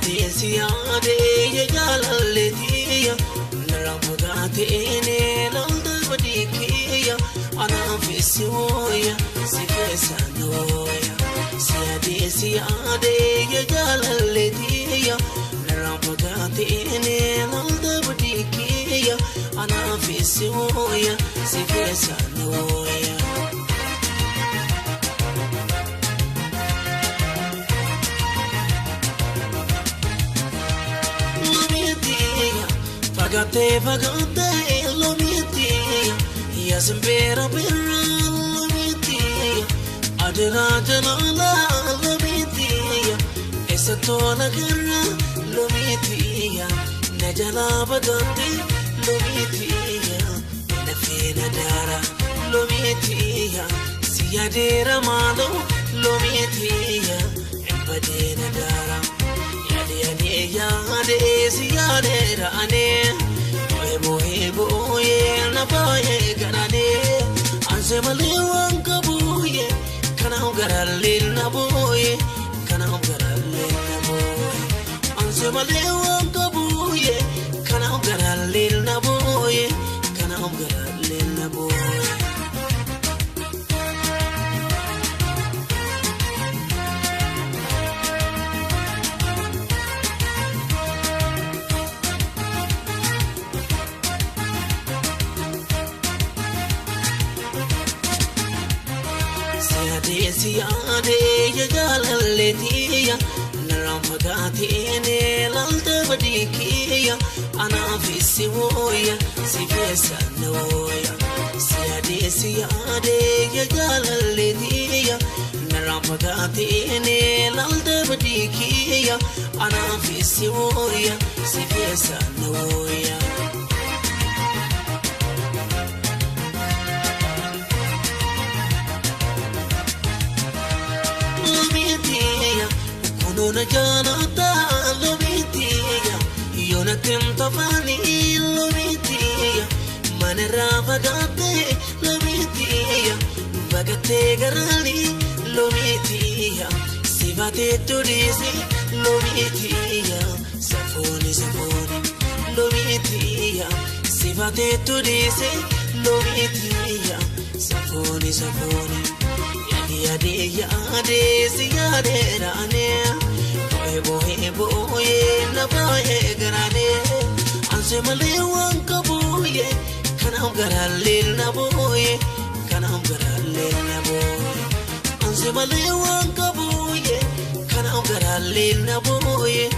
siyaade yaalaleetiya naramudaatene lalda badikiya anafisiya sifesanoya siyaade yaalaleetiya naramudaatene lalda badikiya anafisiya sifesanoya Fagate lomitia ya sembera birra lomitia adra janala lomitia esa tola garra lomitia najala bagate lomitia nafina dara lomitia siyadera malo lomitia empadena dara yade siyade rane boye na boye garane anse malewan kabuye kana garalil na boye anse malewan kabuye kana garalil na boye siyaade yaalaleetiya naramudaatene lalda badikiya anafisiya sifesanoya siyaade yaalaleetiya naramudaatene lalda badikiya anafisiya sifesanoya Nona janata lomitia yona kenta fani lomitia manera vagate garali lomitia sivate turisi lomitia safoni lomitia sivate turisi lomitia safoni yade siyade rane boye na boye garane anse malewan kabuye kana garalil na boye anse malewan kabuye kana garalil na boye